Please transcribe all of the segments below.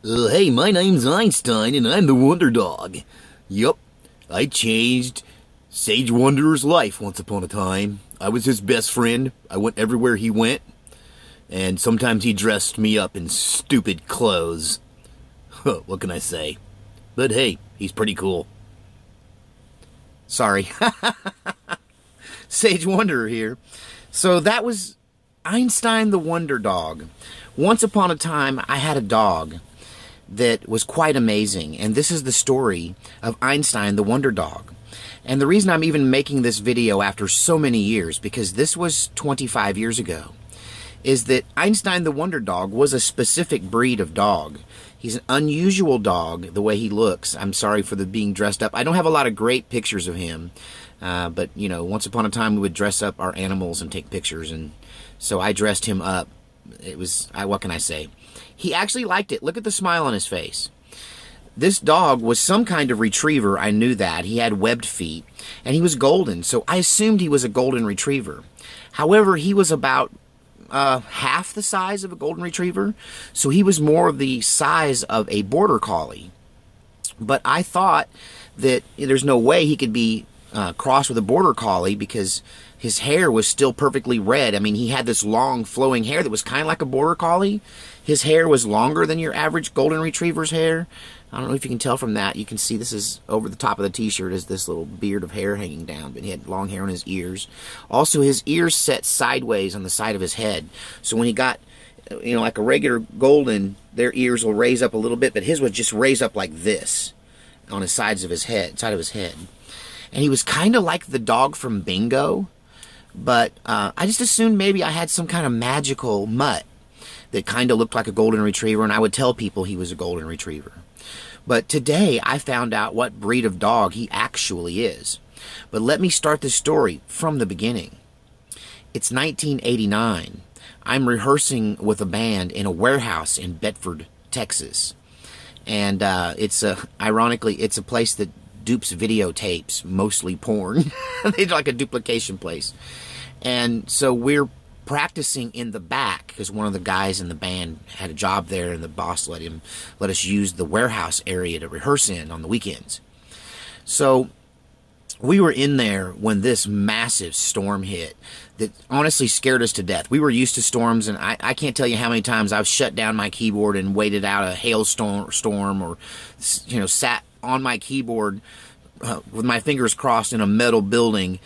Hey, my name's Einstein, and I'm the Wonder Dog. Yup, I changed Sage Wanderer's life once upon a time. I was his best friend. I went everywhere he went, and sometimes he dressed me up in stupid clothes. What can I say? But hey, he's pretty cool. Sorry. Sage Wanderer here. So that was Einstein the Wonder Dog. Once upon a time, I had a dog that was quite amazing, and this is the story of Einstein the Wonder Dog. And the reason I'm even making this video after so many years, because this was 25 years ago, is that Einstein the Wonder Dog was a specific breed of dog. He's an unusual dog, the way he looks. I'm sorry for the being dressed up. I don't have a lot of great pictures of him, but, you know, once upon a time we would dress up our animals and take pictures, and so I dressed him up. It was, what can I say? He actually liked it. Look at the smile on his face. This dog was some kind of retriever. I knew that. He had webbed feet, and he was golden, so I assumed he was a golden retriever. However, he was about half the size of a golden retriever, so he was more of the size of a border collie. But I thought that there's no way he could be crossed with a border collie because his hair was still perfectly red. I mean, he had this long flowing hair that was kind of like a border collie. His hair was longer than your average golden retriever's hair. I don't know if you can tell from that. You can see this is over the top of the t-shirt is this little beard of hair hanging down, but he had long hair on his ears. Also, his ears set sideways on the side of his head. So when he got, you know, like a regular golden, their ears will raise up a little bit, but his would just raise up like this on the sides of his head, side of his head. And he was kind of like the dog from Bingo, but I just assumed maybe I had some kind of magical mutt that kind of looked like a golden retriever, and I would tell people he was a golden retriever. But today, I found out what breed of dog he actually is. But let me start this story from the beginning. It's 1989. I'm rehearsing with a band in a warehouse in Bedford, Texas. And ironically, it's a place that dupes videotapes, mostly porn. They're like a duplication place. And so we're practicing in the back because one of the guys in the band had a job there, and the boss let us use the warehouse area to rehearse in on the weekends. So we were in there when this massive storm hit that honestly scared us to death. We were used to storms, and I can't tell you how many times I've shut down my keyboard and waited out a hailstorm, or, you know, sat on my keyboard with my fingers crossed in a metal building,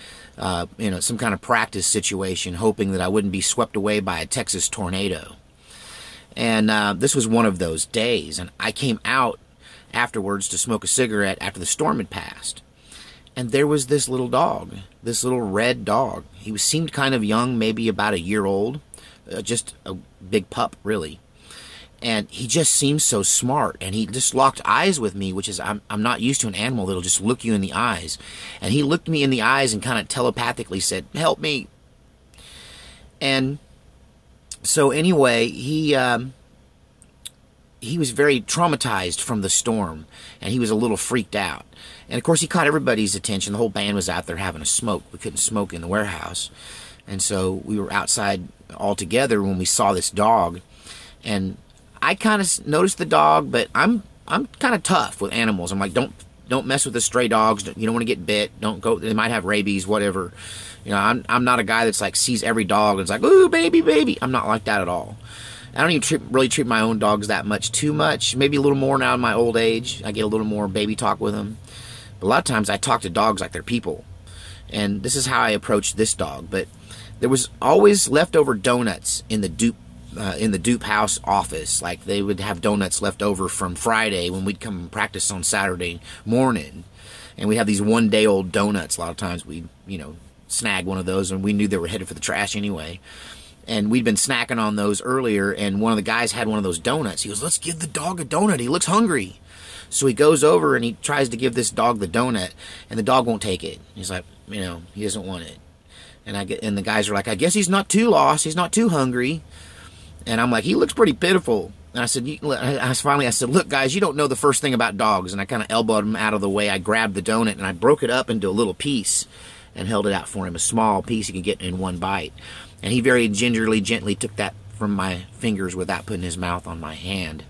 you know, some kind of practice situation, hoping that I wouldn't be swept away by a Texas tornado. And this was one of those days, and I came out afterwards to smoke a cigarette after the storm had passed. And there was this little dog, this little red dog. He seemed kind of young, maybe about a year old, just a big pup, really. And he just seemed so smart, and he just locked eyes with me, which is, I'm not used to an animal that'll just look you in the eyes. And he looked me in the eyes and kind of telepathically said, "Help me." And so anyway, he was very traumatized from the storm, and he was a little freaked out. And of course, he caught everybody's attention. The whole band was out there having a smoke. We couldn't smoke in the warehouse. And so we were outside all together when we saw this dog. And I kind of noticed the dog, but I'm kind of tough with animals. I'm like, don't mess with the stray dogs. You don't want to get bit. Don't go. They might have rabies, whatever. You know, I'm not a guy that's like sees every dog and is like, "Ooh, baby, baby." I'm not like that at all. I don't even really treat my own dogs that much, too much. Maybe a little more now in my old age. I get a little more baby talk with them. But a lot of times I talk to dogs like they're people. And this is how I approached this dog. But there was always leftover donuts in the dupe house office. Like, they would have donuts left over from Friday when we'd come practice on Saturday morning. And we'd have these one-day-old donuts. A lot of times we'd, you know, snag one of those, and we knew they were headed for the trash anyway. And we'd been snacking on those earlier, and one of the guys had one of those donuts. He goes, "Let's give the dog a donut. He looks hungry." So he goes over and he tries to give this dog the donut, and the dog won't take it. He's like, you know, he doesn't want it. And the guys are like, "I guess he's not too lost. He's not too hungry." And I'm like, "He looks pretty pitiful." And I said, finally I said, "Look, guys, you don't know the first thing about dogs." And I kind of elbowed him out of the way. I grabbed the donut and I broke it up into a little piece and held it out for him, a small piece he could get in one bite. And he very gingerly, gently took that from my fingers without putting his mouth on my hand.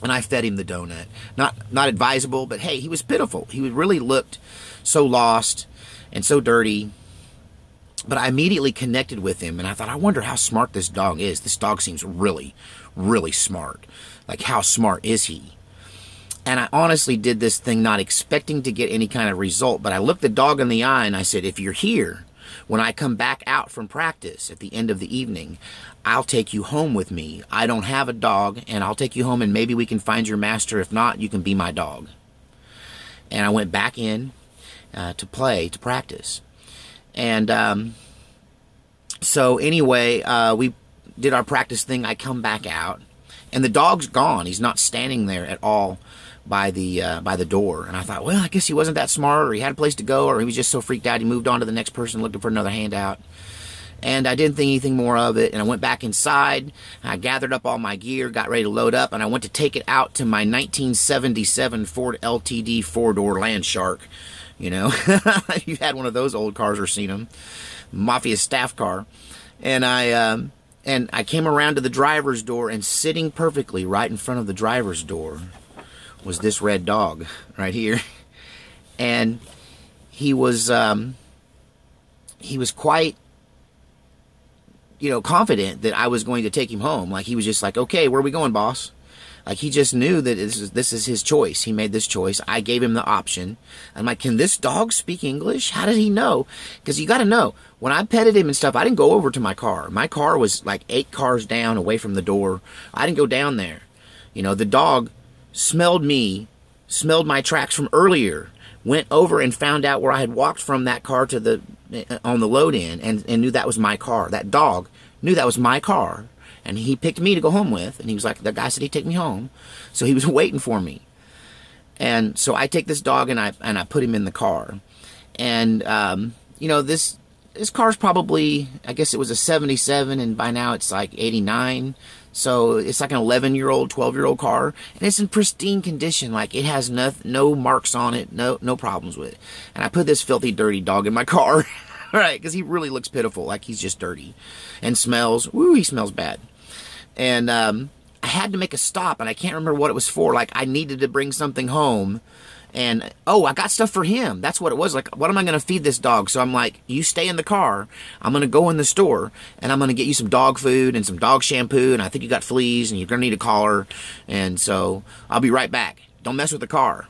and I fed him the donut. Not advisable, but hey, he was pitiful. He really looked so lost and so dirty. But I immediately connected with him, and I thought, I wonder how smart this dog is. This dog seems really, really smart. Like, how smart is he? And I honestly did this thing not expecting to get any kind of result, but I looked the dog in the eye and I said, if you're here when I come back out from practice at the end of the evening, I'll take you home with me. I don't have a dog, and I'll take you home, and maybe we can find your master. If not, you can be my dog. And I went back in to practice. And so anyway, we did our practice thing. I come back out, and the dog's gone. He's not standing there at all by the door. And I thought, well, I guess he wasn't that smart, or he had a place to go, or he was just so freaked out he moved on to the next person looking for another handout. And I didn't think anything more of it, and I went back inside. I gathered up all my gear, got ready to load up, and I went to take it out to my 1977 Ford LTD four-door Landshark. You know, if you've had one of those old cars or seen them, Mafia staff car. And I came around to the driver's door, and sitting perfectly right in front of the driver's door was this red dog right here. And he was quite, you know, confident that I was going to take him home. Like, he was just like, okay, where are we going, boss? Like, he just knew that this is his choice. He made this choice. I gave him the option. I'm like, can this dog speak English? How did he know? Because you got to know, when I petted him and stuff, I didn't go over to my car. My car was like 8 cars down away from the door. I didn't go down there. You know, the dog smelled me, smelled my tracks from earlier, went over and found out where I had walked from that car to on the load in, and knew that was my car. That dog knew that was my car. And he picked me to go home with. And he was like, the guy said he'd take me home. So he was waiting for me. And so I take this dog and I put him in the car. And, you know, this car's probably, I guess it was a 77, and by now it's like 89. So it's like an 11-year-old, 12-year-old car. And it's in pristine condition. Like, it has no marks on it, no problems with it. And I put this filthy, dirty dog in my car. Right, because he really looks pitiful. Like, he's just dirty. And smells, woo, he smells bad. And I had to make a stop, and I can't remember what it was for. Like, I needed to bring something home. And, oh, I got stuff for him. That's what it was. Like, what am I going to feed this dog? So I'm like, you stay in the car. I'm going to go in the store, and I'm going to get you some dog food and some dog shampoo, and I think you got fleas, and you're going to need a collar. And so I'll be right back. Don't mess with the car.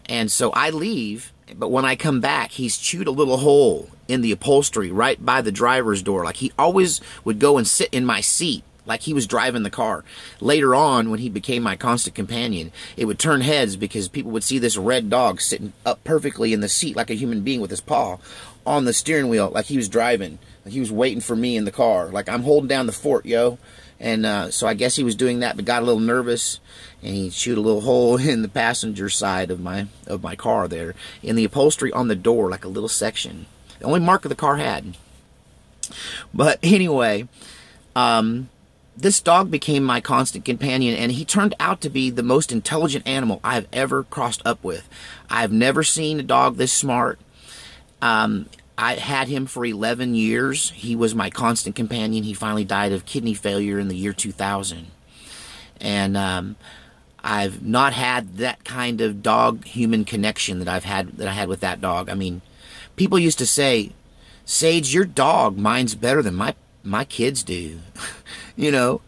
And so I leave, but when I come back, he's chewed a little hole in the upholstery right by the driver's door. Like, he always would go and sit in my seat like he was driving the car. Later on, when he became my constant companion, it would turn heads because people would see this red dog sitting up perfectly in the seat like a human being with his paw on the steering wheel, like he was driving, like he was waiting for me in the car. Like, I'm holding down the fort, yo. And so I guess he was doing that, but got a little nervous, and he chewed a little hole in the passenger side of my car there, in the upholstery on the door, like a little section. The only mark the car had. But anyway, this dog became my constant companion, and he turned out to be the most intelligent animal I've ever crossed up with. I've never seen a dog this smart. I had him for 11 years. He was my constant companion. He finally died of kidney failure in the year 2000. And I've not had that kind of dog-human connection that I had with that dog. I mean, people used to say, Sage, your dog minds better than my kids do. You know?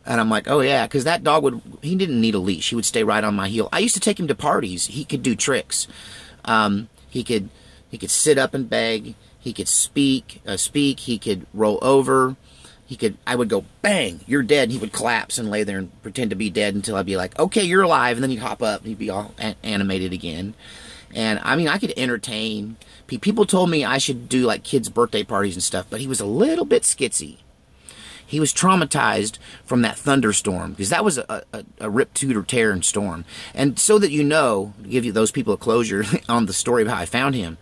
And I'm like, oh yeah, because that dog he didn't need a leash. He would stay right on my heel. I used to take him to parties. He could do tricks. He could sit up and beg. He could speak. He could roll over. I would go, bang, you're dead. And he would collapse and lay there and pretend to be dead until I'd be like, okay, you're alive. And then he'd hop up and he'd be all animated again. And I mean, I could entertain. People told me I should do like kids' birthday parties and stuff, but he was a little bit skitsy. He was traumatized from that thunderstorm, because that was a rip, toot, or tear storm. And so that you know, to give you those people a closure on the story of how I found him,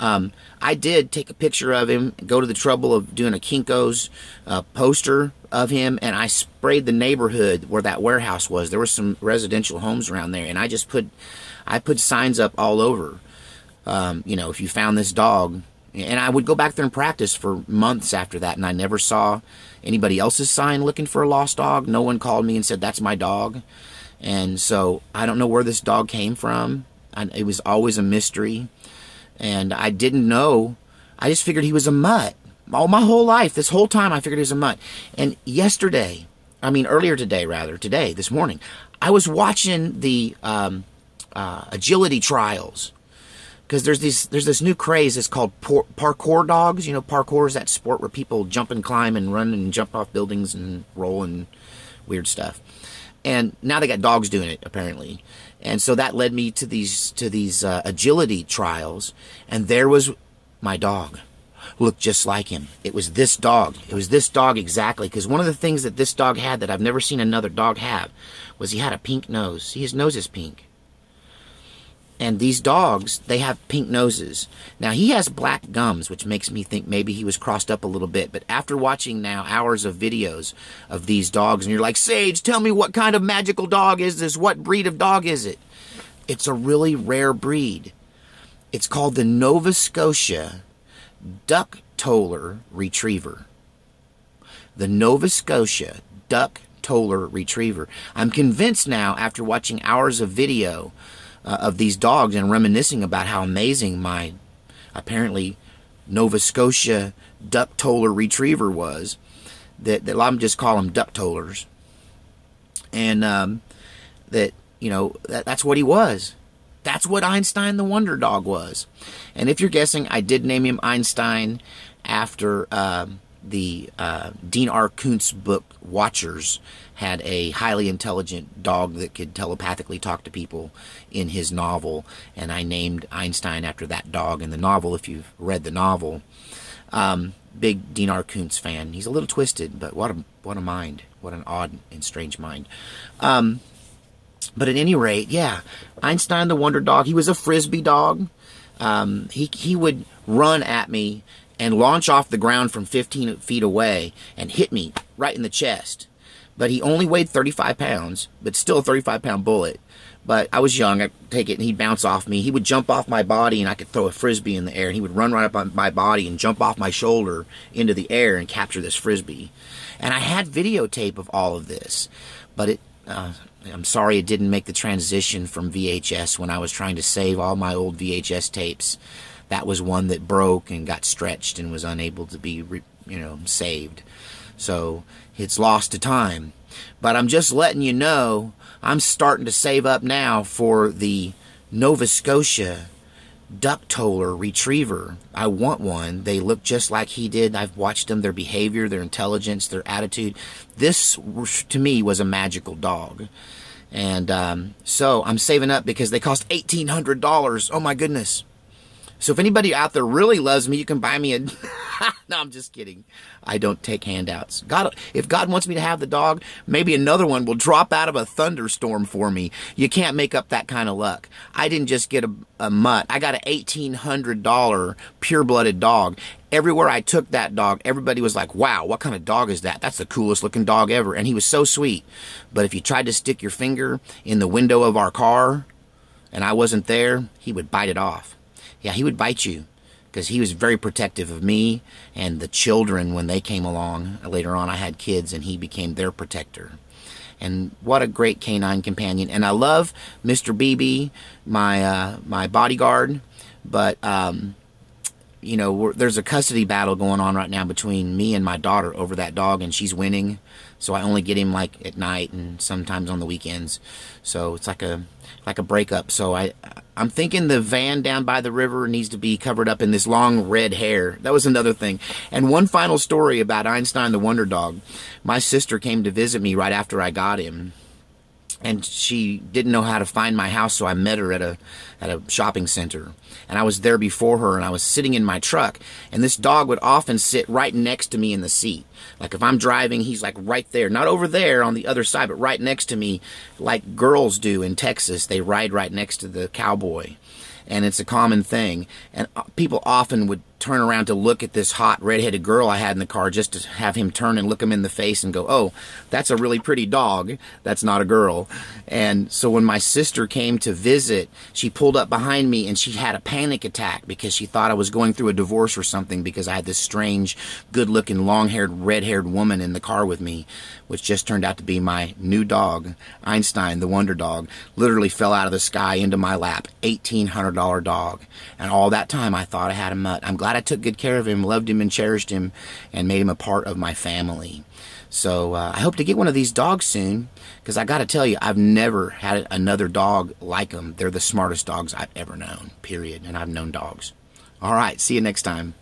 I did take a picture of him, go to the trouble of doing a Kinko's poster of him, and I sprayed the neighborhood where that warehouse was. There were some residential homes around there, and I put signs up all over. You know, if you found this dog. And I would go back there and practice for months after that, and I never saw anybody else's sign looking for a lost dog. No one called me and said, that's my dog. And so I don't know where this dog came from. It was always a mystery. And I didn't know. I just figured he was a mutt. My whole life, this whole time, I figured he was a mutt. And earlier today, this morning, I was watching the agility trials. Because there's this new craze. It's called parkour dogs. You know, parkour is that sport where people jump and climb and run and jump off buildings and roll and weird stuff. And now they got dogs doing it, apparently. And so that led me to these agility trials. And there was my dog. Looked just like him. It was this dog. It was this dog exactly. Because one of the things that this dog had that I've never seen another dog have was he had a pink nose. See, his nose is pink. And these dogs, they have pink noses. Now, he has black gums, which makes me think maybe he was crossed up a little bit. But after watching now hours of videos of these dogs, and you're like, Sage, tell me what kind of magical dog is this? What breed of dog is it? It's a really rare breed. It's called the Nova Scotia Duck-Toller Retriever. The Nova Scotia Duck-Toller Retriever. I'm convinced now, after watching hours of video of these dogs and reminiscing about how amazing my apparently Nova Scotia Duck-Toller Retriever was, that I'm just call them duck-tollers, and that's what he was. That's what Einstein the Wonder Dog was. And if you're guessing, I did name him Einstein after the Dean R. Koontz book Watchers had a highly intelligent dog that could telepathically talk to people in his novel, and I named Einstein after that dog in the novel. If you've read the novel, big Dean R. Koontz fan. He's a little twisted, but what a mind, what an odd and strange mind. But at any rate, yeah, Einstein the Wonder Dog. He was a frisbee dog. He would run at me and launch off the ground from 15 feet away and hit me right in the chest. But he only weighed 35 pounds, but still a 35-pound bullet. But I was young, I'd take it, and he'd bounce off me. He would jump off my body, and I could throw a frisbee in the air. And he would run right up on my body and jump off my shoulder into the air and capture this frisbee. And I had videotape of all of this. But I'm sorry it didn't make the transition from VHS when I was trying to save all my old VHS tapes. That was one that broke and got stretched and was unable to be, saved. So it's lost to time. But I'm just letting you know, I'm starting to save up now for the Nova Scotia Duck-Toller Retriever. I want one. They look just like he did. I've watched them, their behavior, their intelligence, their attitude. This, to me, was a magical dog. And so I'm saving up because they cost $1,800. Oh, my goodness. So if anybody out there really loves me, you can buy me a... No, I'm just kidding. I don't take handouts. If God wants me to have the dog, maybe another one will drop out of a thunderstorm for me. You can't make up that kind of luck. I didn't just get a mutt. I got an $1,800 pure-blooded dog. Everywhere I took that dog, everybody was like, wow, what kind of dog is that? That's the coolest looking dog ever. And he was so sweet. But if you tried to stick your finger in the window of our car and I wasn't there, he would bite it off. Yeah, he would bite you because he was very protective of me and the children when they came along. Later on, I had kids, and he became their protector. And what a great canine companion. And I love Mr. BB, my bodyguard, but, there's a custody battle going on right now between me and my daughter over that dog, and she's winning. So I only get him like at night and sometimes on the weekends. So it's like a breakup. So I'm thinking the van down by the river needs to be covered up in this long red hair. That was another thing. And one final story about Einstein the Wonder Dog. My sister came to visit me right after I got him. And she didn't know how to find my house, so I met her at a shopping center. And I was there before her, and I was sitting in my truck. And this dog would often sit right next to me in the seat. Like if I'm driving, he's like right there. Not over there on the other side, but right next to me, like girls do in Texas. They ride right next to the cowboy. And it's a common thing. And people often would turn around to look at this hot redheaded girl I had in the car, just to have him turn and look him in the face and go, oh, that's a really pretty dog. That's not a girl. And so when my sister came to visit, she pulled up behind me and she had a panic attack because she thought I was going through a divorce or something, because I had this strange, good-looking, long-haired, red-haired woman in the car with me, which just turned out to be my new dog, Einstein, the wonder dog. Literally fell out of the sky into my lap. $1,800 dog. And all that time I thought I had a mutt. I'm glad I took good care of him, loved him, and cherished him, and made him a part of my family. So I hope to get one of these dogs soon, because I got to tell you, I've never had another dog like them. They're the smartest dogs I've ever known, period. And I've known dogs. All right, see you next time.